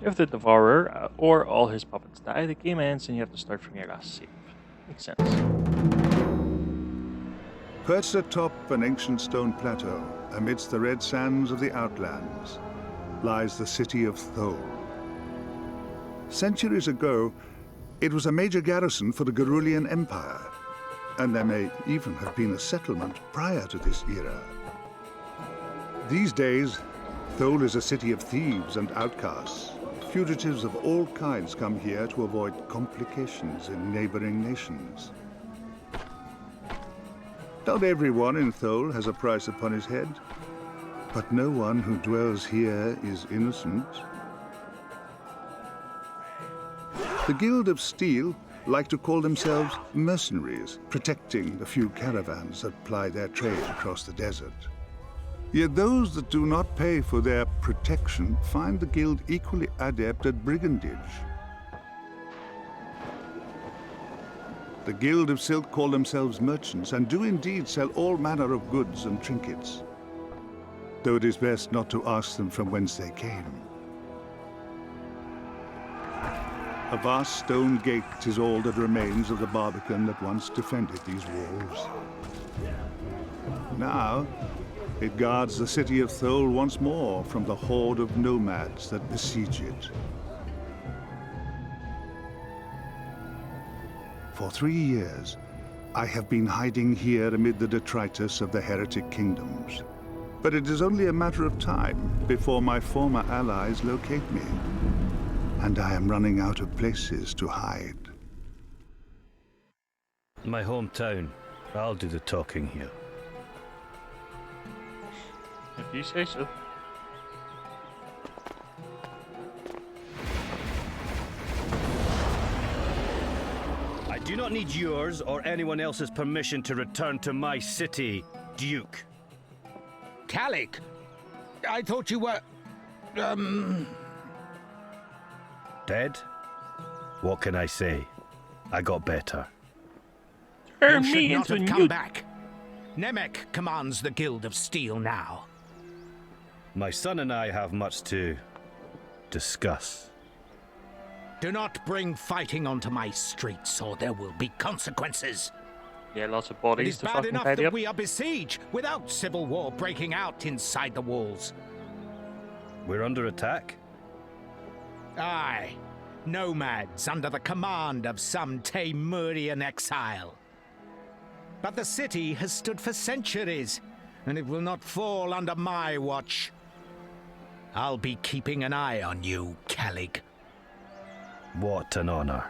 If the Devourer or all his puppets die, the game ends and you have to start from your last save. Makes sense. Perched atop an ancient stone plateau, amidst the red sands of the Outlands, lies the city of Thole. Centuries ago, it was a major garrison for the Gerulian Empire, and there may even have been a settlement prior to this era. These days, Thole is a city of thieves and outcasts. Fugitives of all kinds come here to avoid complications in neighboring nations. Not everyone in Thole has a price upon his head, but no one who dwells here is innocent. The Guild of Steel like to call themselves mercenaries, protecting the few caravans that ply their trade across the desert. Yet those that do not pay for their protection find the Guild equally adept at brigandage. The Guild of Silk call themselves merchants and do indeed sell all manner of goods and trinkets, though it is best not to ask them from whence they came. A vast stone gate is all that remains of the barbican that once defended these walls. Now, it guards the city of Thole once more from the horde of nomads that besiege it. For 3 years, I have been hiding here amid the detritus of the heretic kingdoms. But it is only a matter of time before my former allies locate me. And I am running out of places to hide. My hometown. I'll do the talking here. If you say so. I do not need yours or anyone else's permission to return to my city, Duke. Calic, I thought you were... Dead? What can I say? I got better. Turn You me should not into have a come back. Nemec commands the Guild of Steel now. My son and I have much to discuss. Do not bring fighting onto my streets, or there will be consequences. Yeah, lots of It bodies is to bad fucking enough tidy that up. we are besieged without civil war breaking out inside the walls. We're under attack? Aye, nomads under the command of some Taimurian exile. But the city has stood for centuries, and it will not fall under my watch. I'll be keeping an eye on you, Kalig. What an honor.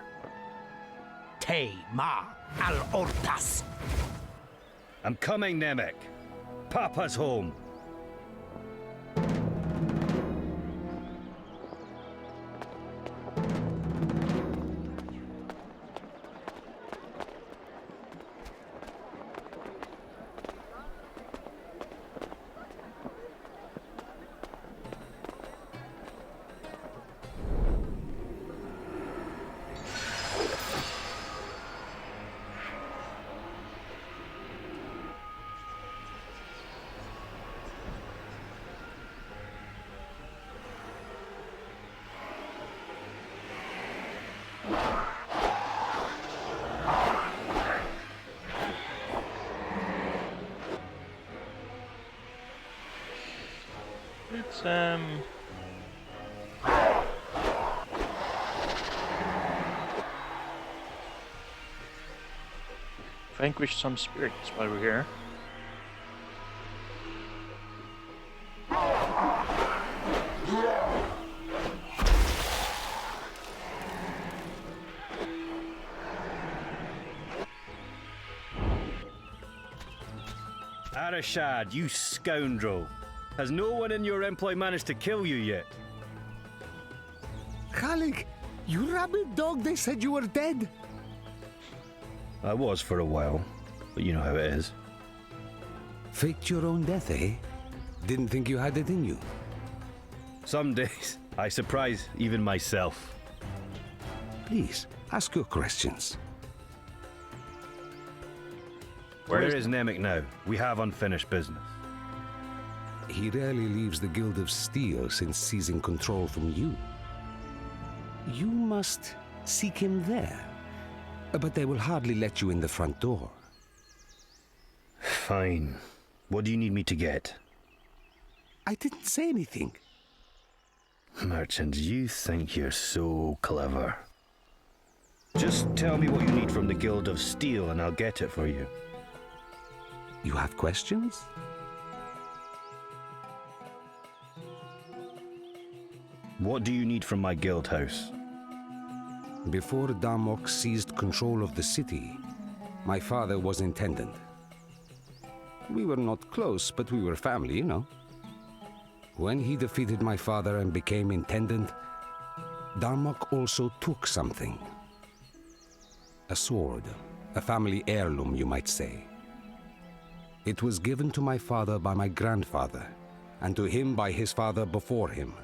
Te Ma al-Ortas. I'm coming, Nemec. Papa's home. Let's vanquish some spirits while we're here. Arashad, you scoundrel. Has no one in your employ managed to kill you yet? Kalig, you rabid dog, they said you were dead. I was for a while, but you know how it is. Faked your own death, eh? Didn't think you had it in you. Some days, I surprise even myself. Please, ask your questions. Where is Nemec now? We have unfinished business. He rarely leaves the Guild of Steel since seizing control from you. You must seek him there. But they will hardly let you in the front door. Fine. What do you need me to get? I didn't say anything. Merchant, you think you're so clever. Just tell me what you need from the Guild of Steel and I'll get it for you. You have questions? What do you need from my guild house? Before Darmok seized control of the city, my father was intendant. We were not close, but we were family, you know. When he defeated my father and became intendant, Darmok also took something. A sword, a family heirloom, you might say. It was given to my father by my grandfather, and to him by his father before him.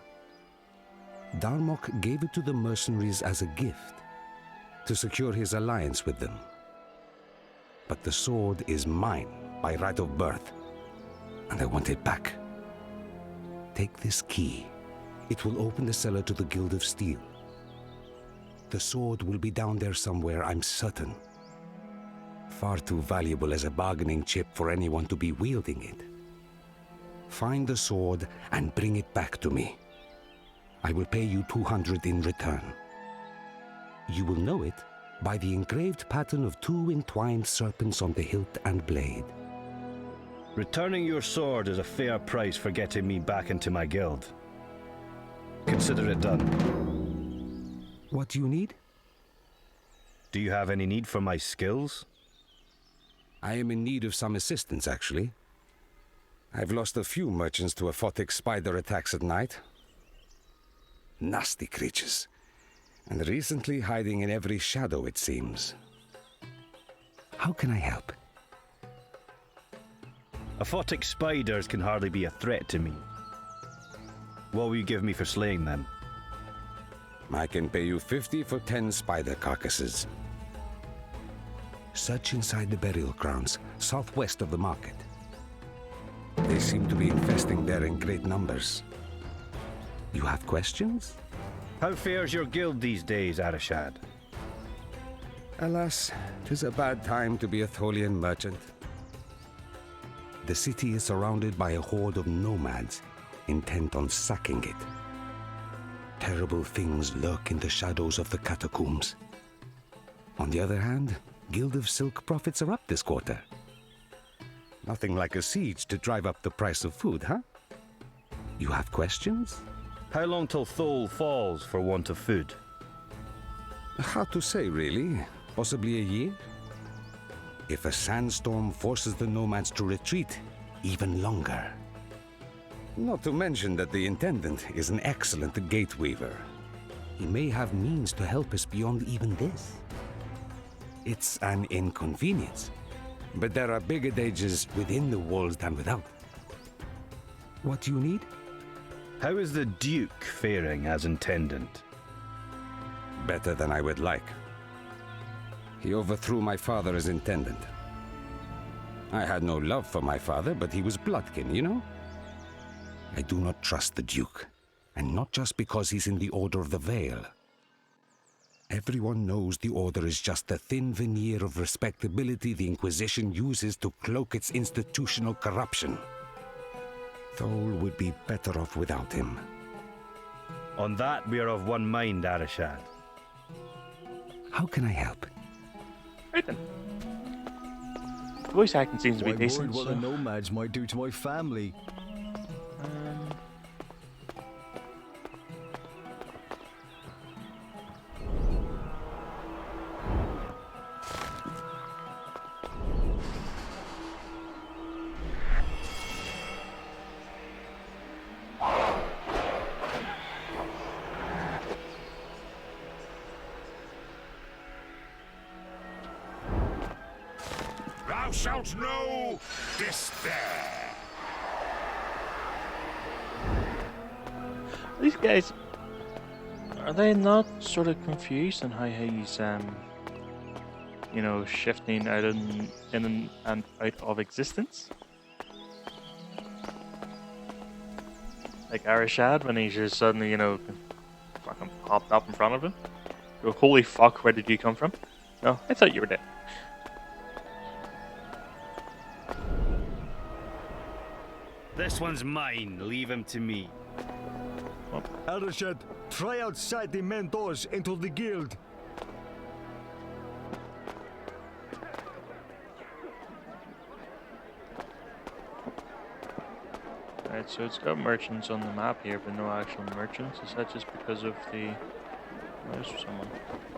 Darmok gave it to the mercenaries as a gift, to secure his alliance with them. But the sword is mine by right of birth, and I want it back. Take this key. It will open the cellar to the Guild of Steel. The sword will be down there somewhere, I'm certain. Far too valuable as a bargaining chip for anyone to be wielding it. Find the sword and bring it back to me. I will pay you 200 in return. You will know it by the engraved pattern of 2 entwined serpents on the hilt and blade. Returning your sword is a fair price for getting me back into my guild. Consider it done. What do you need? Do you have any need for my skills? I am in need of some assistance, actually. I've lost a few merchants to aphotic spider attacks at night. Nasty creatures. And recently hiding in every shadow, it seems. How can I help? Aphotic spiders can hardly be a threat to me. What will you give me for slaying them? I can pay you 50 for 10 spider carcasses. Search inside the burial grounds, southwest of the market. They seem to be infesting there in great numbers. You have questions? How fares your guild these days, Arishad? Alas, 'tis a bad time to be a Tholian merchant. The city is surrounded by a horde of nomads, intent on sacking it. Terrible things lurk in the shadows of the catacombs. On the other hand, Guild of Silk profits are up this quarter. Nothing like a siege to drive up the price of food, huh? You have questions? How long till Thol falls for want of food? Hard to say, really. Possibly a year? If a sandstorm forces the nomads to retreat, even longer. Not to mention that the Intendant is an excellent gate weaver. He may have means to help us beyond even this. It's an inconvenience, but there are bigger dangers within the walls than without. What do you need? How is the Duke faring as Intendant? Better than I would like. He overthrew my father as Intendant. I had no love for my father, but he was bloodkin, you know? I do not trust the Duke, and not just because he's in the Order of the Veil. Everyone knows the Order is just the thin veneer of respectability the Inquisition uses to cloak its institutional corruption. Thol would be better off without him. On that, we are of one mind, Arishad. How can I help? Right then. The voice acting seems to be I'm decent. worried what So, the nomads might do to my family. um, Thou shalt know despair. these guys, are they not sort of confused on how he's you know, shifting out in and out of existence? Like Arishad when he's just suddenly, you know, fucking popped up in front of him. Go, holy fuck, where did you come from? No, I thought you were dead. This one's mine. Leave him to me. Eldershot, try outside the main doors into the guild. Right, so it's got merchants on the map here, but no actual merchants. Is that just because of the... There's someone.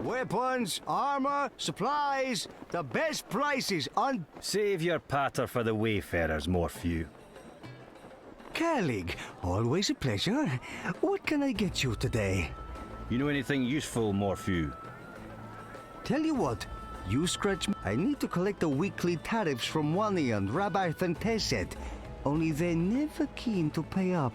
Weapons, armor, supplies, the best prices on... Save your patter for the wayfarers, Morphew. Calig, always a pleasure. What can I get you today? You know anything useful, Morphew? Tell you what, you scratch me. I need to collect the weekly tariffs from Wani and Rabbi Fanteset, only they're never keen to pay up.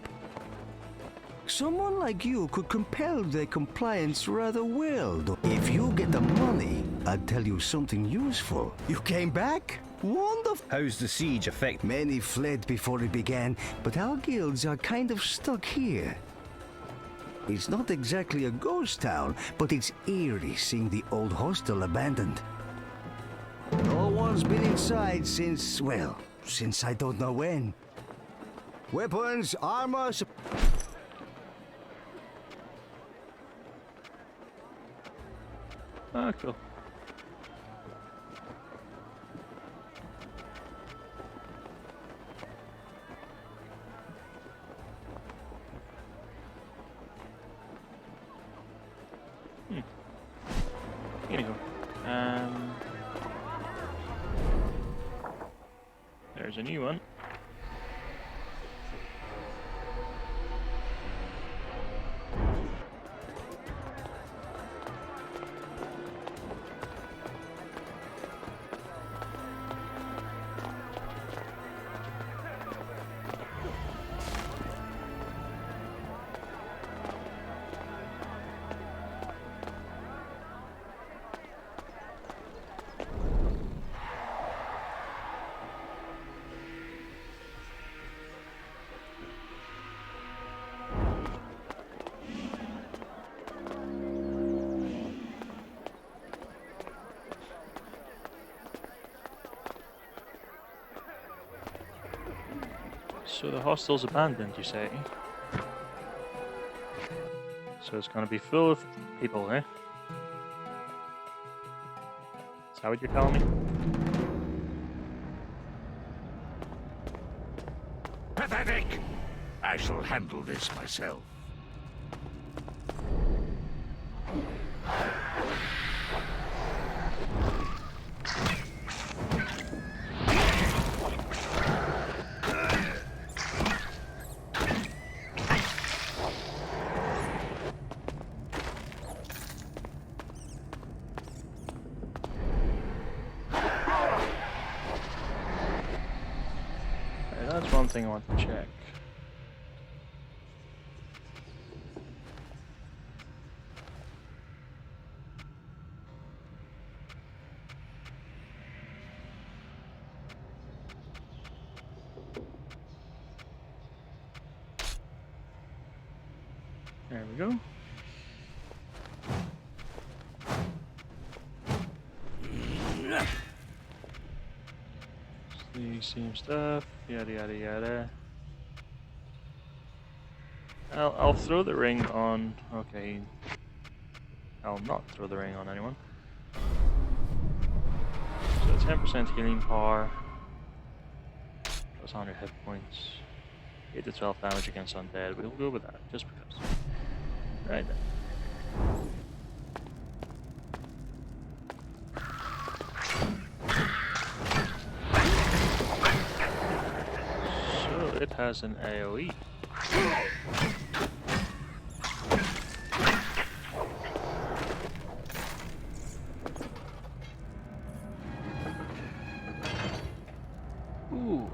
Someone like you could compel their compliance rather well. If you get the money, I'd tell you something useful. You came back? Wonderful. How's the siege affect? Many fled before it began, but our guilds are kind of stuck here. It's not exactly a ghost town, but it's eerie seeing the old hostel abandoned. No one's been inside since, well, since I don't know when. Weapons, armor... Ah, cool. Here you go. There's a new one. So the hostel's abandoned, you say? So it's gonna be full of people, eh? Is that what you're telling me? Pathetic! I shall handle this myself. That's one thing I want to check. There we go. The same stuff, yada yada yada. I'll throw the ring on. Okay, I'll not throw the ring on anyone. So 10% healing power, plus 100 hit points, 8 to 12 damage against undead. We'll go with that just because. Right then. It has an AoE. Ooh.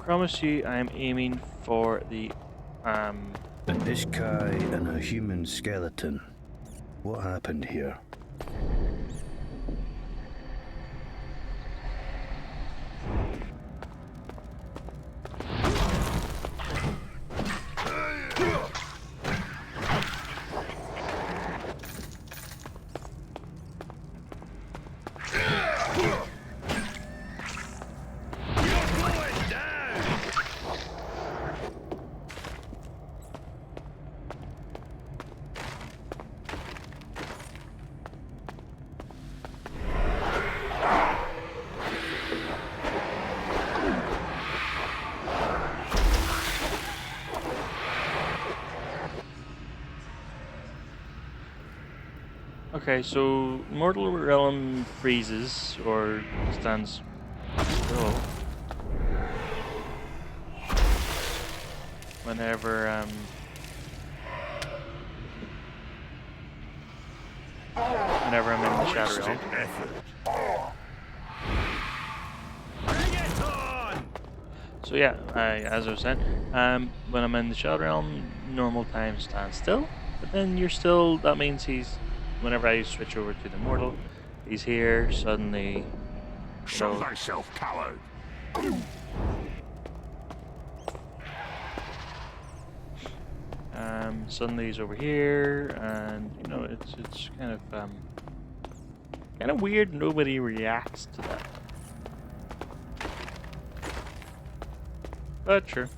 promise you I am aiming for the An Ishkai and a human skeleton. What happened here? Okay, so Mortal Realm freezes or stands still whenever whenever I'm in the Shadow Realm. So yeah, as I was saying, when I'm in the Shadow Realm, normal time stands still, but then you're still. That means whenever I switch over to the Mortal, he's here suddenly. Show thyself, coward. Suddenly he's over here, and you know it's kind of weird. Nobody reacts to that, but sure.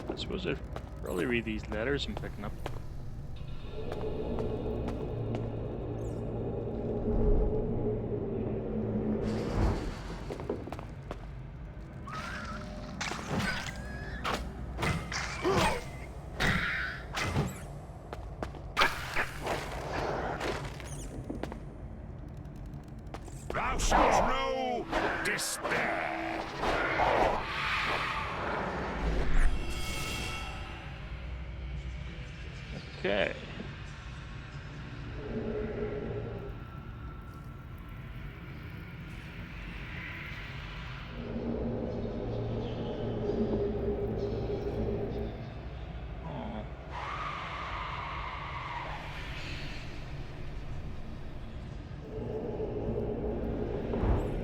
I suppose I'd probably read these letters I'm picking up. Thou shalt know despair. Okay.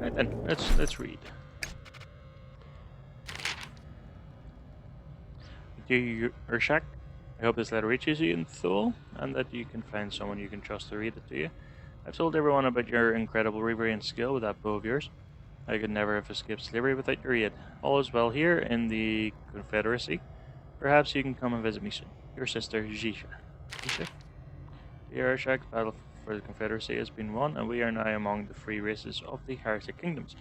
Right then, let's read. Dear Urshak, I hope this letter reaches you in Thule, and that you can find someone you can trust to read it to you. I've told everyone about your incredible reverie and skill with that bow of yours. I could never have escaped slavery without your aid. All is well here in the Confederacy. Perhaps you can come and visit me soon. Your sister, Jisha. Jisha? The Urshak's battle for the Confederacy has been won, and we are now among the free races of the Heretic Kingdoms.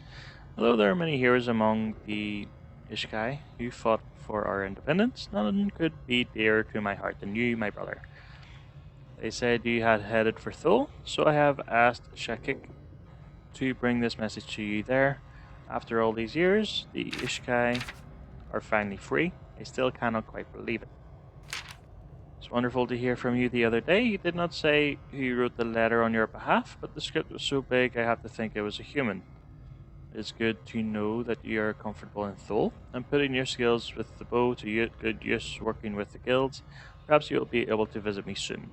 Although there are many heroes among the Ishkai who fought for our independence, none could be dearer to my heart than you, my brother. They said you had headed for Thule, so I have asked Shakik to bring this message to you there. After all these years, the Ishkai are finally free. I still cannot quite believe it. It's wonderful to hear from you the other day. You did not say who wrote the letter on your behalf, but the script was so big I have to think it was a human. It's good to know that you are comfortable in Thule and putting your skills with the bow to good use working with the guilds. Perhaps you'll be able to visit me soon.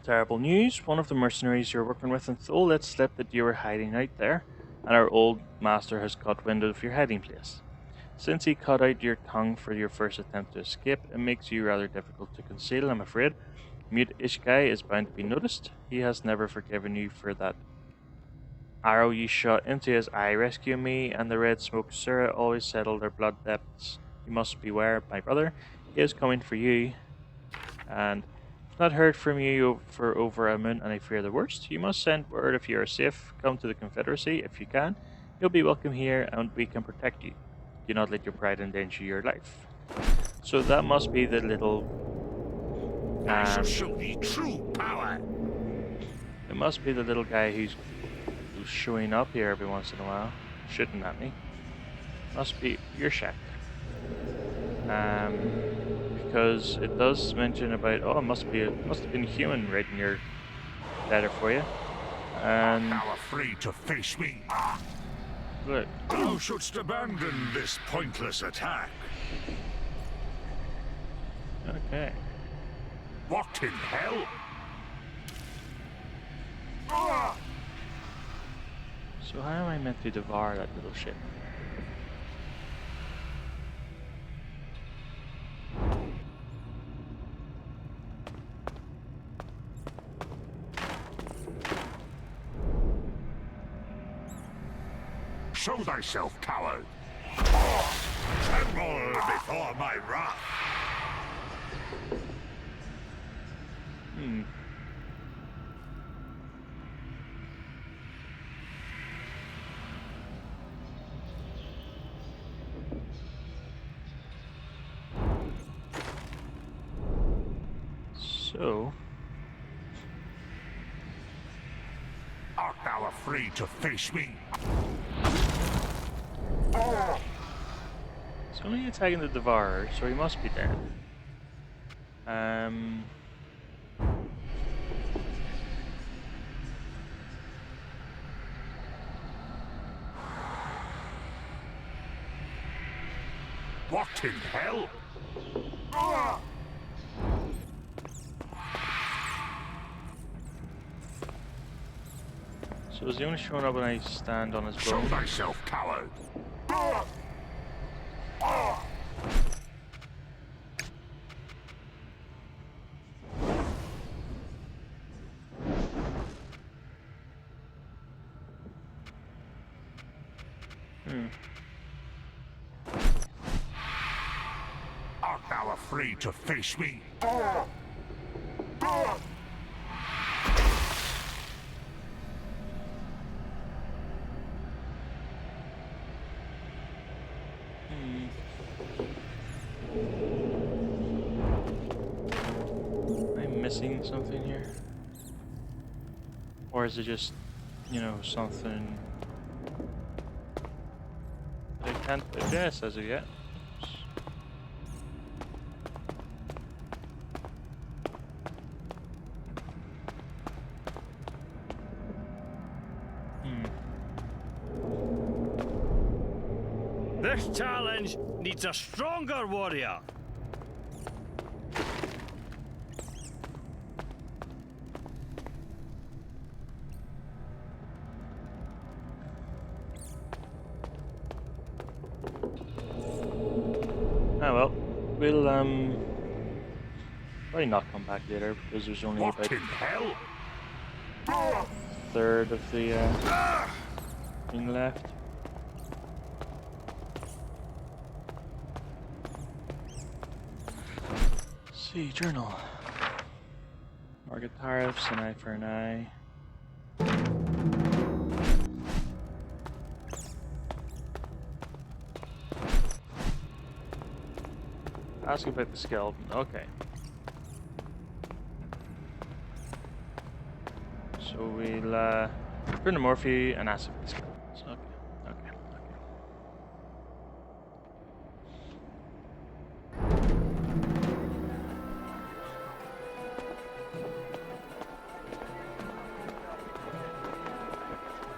Terrible news. One of the mercenaries you're working with in Thule let slip that you were hiding out there, and our old master has caught wind of your hiding place. Since he cut out your tongue for your first attempt to escape, it makes you rather difficult to conceal, I'm afraid. Mute Ishkai is bound to be noticed. He has never forgiven you for that arrow you shot into his eye rescuing me, and the red smoke Sura always settle their blood depths. You must beware, my brother. He is coming for you, and I've not heard from you for over a moon, and I fear the worst. You must send word if you are safe. Come to the Confederacy if you can. You'll be welcome here, and we can protect you. Do not let your pride endanger your life. So that must be the little... I shall show thee true power. It must be the little guy who's showing up here every once in a while, shooting at me. Must be your shack. Because it does mention about, oh, it must have been human writing your letter for you. And Thou afraid to face me? look, Thou shouldst abandon this pointless attack. okay. What in hell? So how am I meant to devour that little shit? Show thyself, coward. Tremble before my wrath. So, Art thou afraid to face me? it's only attacking the devourer, so he must be dead. What in hell? So is he only showing up when I stand on his Show bone? thyself, coward. Art thou afraid to face me? I'm missing something here? Or is it just, you know, something that I can't address as of yet? Oops. This challenge needs a stronger warrior. Ah well, we'll probably not come back later because there's only What about in hell? a third of the thing left. See, journal. Market tariffs, an eye for an eye. Ask about the skeleton. Okay. So we'll turn to Morphe and ask about the skeletons. Okay.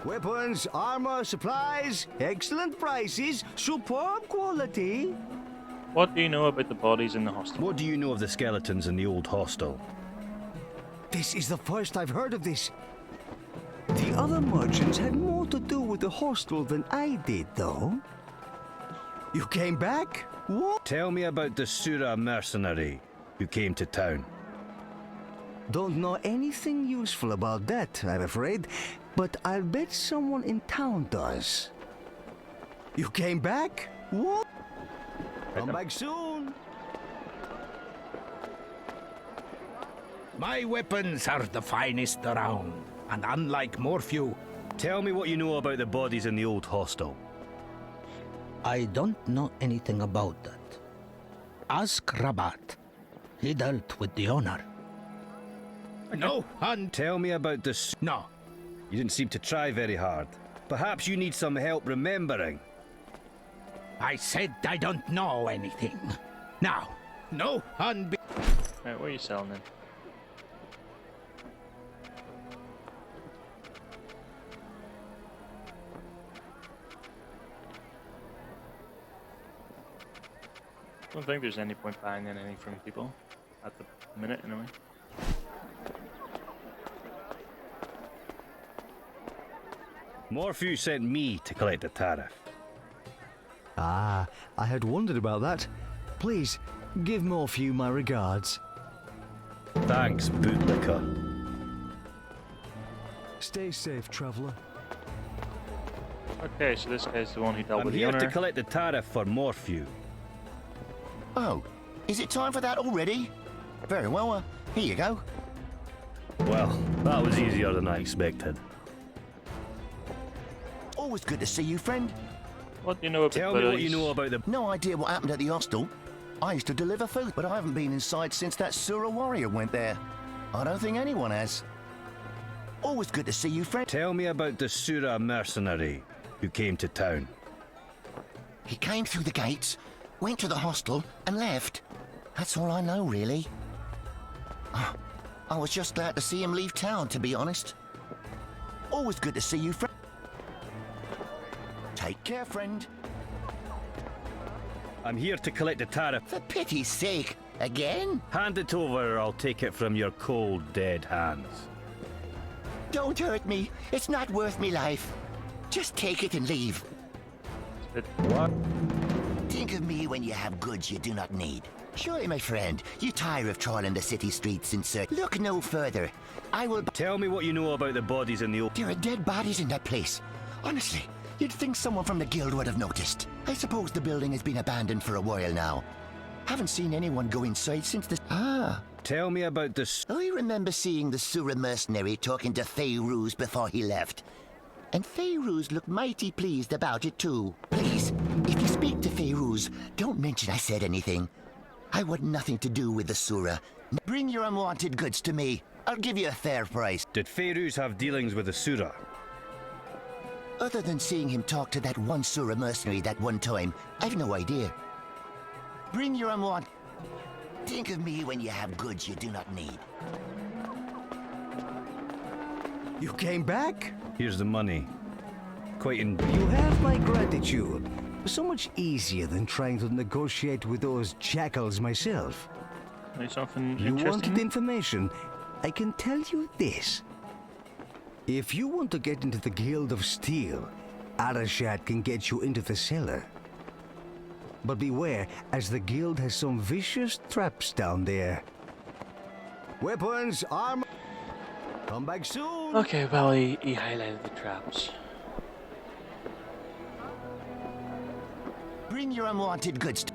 Weapons, armor, supplies, excellent prices, superb quality. What do you know about the bodies in the hostel? What do you know of the skeletons in the old hostel? This is the first I've heard of this. The other merchants had more to do with the hostel than I did, though. You came back? What? Tell me about the Sura mercenary who came to town. Don't know anything useful about that, I'm afraid, but I'll bet someone in town does. You came back? What? Come back soon. My weapons are the finest around, and unlike Morphew, Tell me what you know about the bodies in the old hostel. I don't know anything about that. Ask Rabat. He dealt with the owner. No, and Tell me about the... no. You didn't seem to try very hard. Perhaps you need some help remembering. I said I don't know anything. Now, no, and Right, what are you selling then? I don't think there's any point buying in any from people at the minute, anyway. Morphew sent me to collect the tariff. Ah, I had wondered about that. Please, give Morphew my regards. Thanks, bootlicker. Stay safe, traveler. Okay, so this guy's the one who dealt I'm with the here owner. to collect the tariff for Morphew. Oh, is it time for that already? Very well, here you go. Well, that was easier than I expected. Always good to see you, friend. What do you know about Tell me what you know about the... No idea what happened at the hostel. I used to deliver food, but I haven't been inside since that Sura warrior went there. I don't think anyone has. Always good to see you, friend. Tell me about the Sura mercenary who came to town. He came through the gates, went to the hostel, and left. That's all I know, really. Ah, I was just glad to see him leave town, to be honest. Always good to see you, friend. Take care, friend. I'm here to collect the tariff. For pity's sake, again? Hand it over or I'll take it from your cold, dead hands. Don't hurt me. It's not worth me life. Just take it and leave. What? Think of me when you have goods you do not need. Surely, my friend, you tire of trawling the city streets in search. Look no further. I will... Tell me what you know about the bodies in the old... There are dead bodies in that place. Honestly, you'd think someone from the guild would have noticed. I suppose the building has been abandoned for a while now. Haven't seen anyone go inside since the... Ah. Tell me about the... I remember seeing the Sura mercenary talking to Feyruz before he left. And Feyruz looked mighty pleased about it too. Please, if you speak to Feyruz, don't mention I said anything. I want nothing to do with the Sura. Bring your unwanted goods to me. I'll give you a fair price. Did Feyruz have dealings with the Sura? Other than seeing him talk to that one Sura mercenary that one time, I've no idea. Bring your unwanted... Think of me when you have goods you do not need. You came back? Here's the money. Quite in... You have my gratitude. So much easier than trying to negotiate with those jackals myself. There's something You interesting. wanted information? I can tell you this. If you want to get into the Guild of Steel, Arashat can get you into the cellar. But beware, as the guild has some vicious traps down there. Weapons, armor... Come back soon! Okay, well, he highlighted the traps. Bring your unwanted goods to...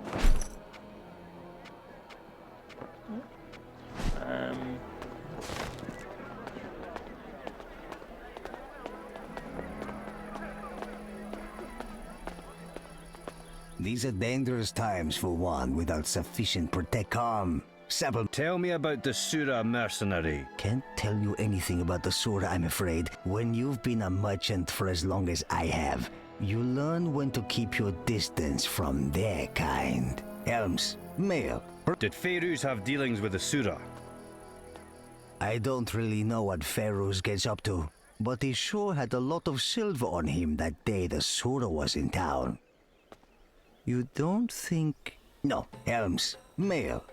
These are dangerous times for one without sufficient protecom. Sample. Tell me about the Sura mercenary. Can't tell you anything about the sword, I'm afraid. When you've been a merchant for as long as I have, you learn when to keep your distance from their kind. Helms, mail. Did Feyruz have dealings with the Sura? I don't really know what Feyruz gets up to, but he sure had a lot of silver on him that day the Sura was in town. You don't think... No, Helms, mail.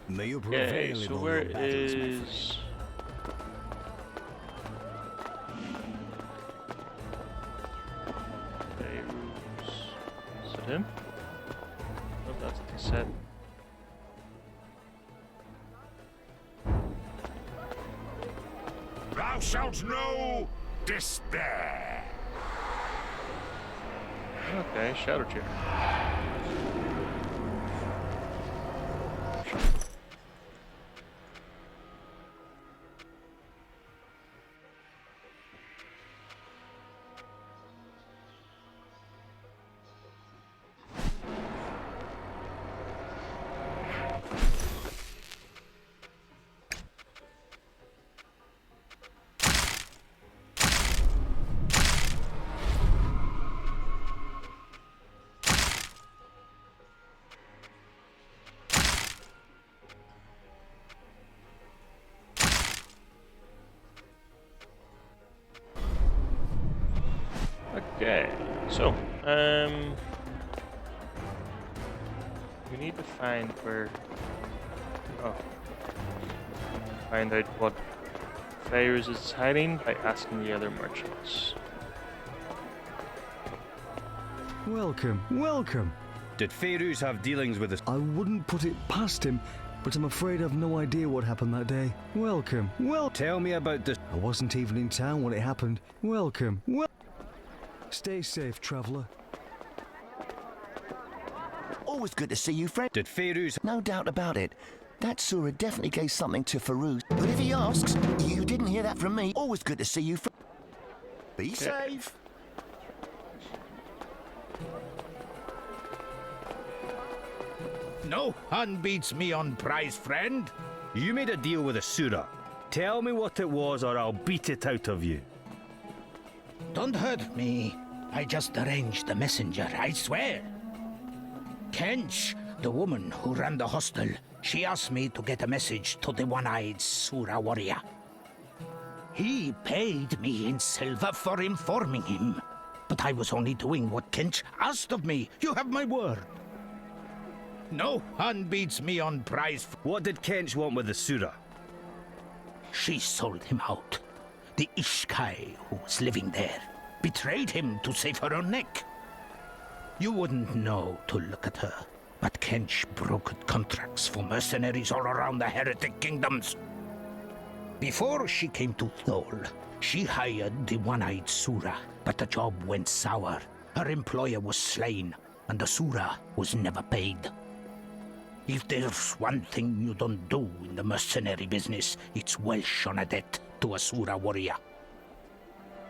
May you prevail Okay, in so all where your battles, my friend. is... Beirut him. Oh, that's what he said. Thou shalt know despair. Okay, Shadow Chair. Okay, so we need to find where. Oh, find out what Fairuz is hiding by asking the other merchants. Welcome, welcome. Did Fairuz have dealings with us? I wouldn't put it past him, but I'm afraid I've no idea what happened that day. Welcome, Tell me about this. I wasn't even in town when it happened. Welcome, Stay safe, traveler. Always good to see you, friend. Did Fairuz... No doubt about it. That Surah definitely gave something to Farouz. But if he asks, you didn't hear that from me. Always good to see you, friend. Be safe. No one beats me on prize, friend. You made a deal with Asura. Tell me what it was or I'll beat it out of you. Don't hurt me. I just arranged the messenger, I swear. Kench, the woman who ran the hostel, she asked me to get a message to the one-eyed Sura warrior. He paid me in silver for informing him. But I was only doing what Kench asked of me. You have my word. No one beats me on prize. What did Kench want with Asura? She sold him out. The Ishkai who was living there betrayed him to save her own neck. You wouldn't know to look at her, but Kench brokered contracts for mercenaries all around the heretic kingdoms. Before she came to Thol, she hired the one-eyed Sura, but the job went sour. Her employer was slain, and the Sura was never paid. If there's one thing you don't do in the mercenary business, it's welsh on a debt to a Sura warrior.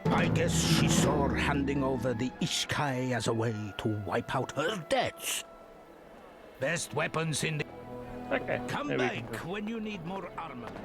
I guess she saw handing over the Ishkai as a way to wipe out her debts. Best weapons in the... Okay, Come there we can back go. when you need more armament.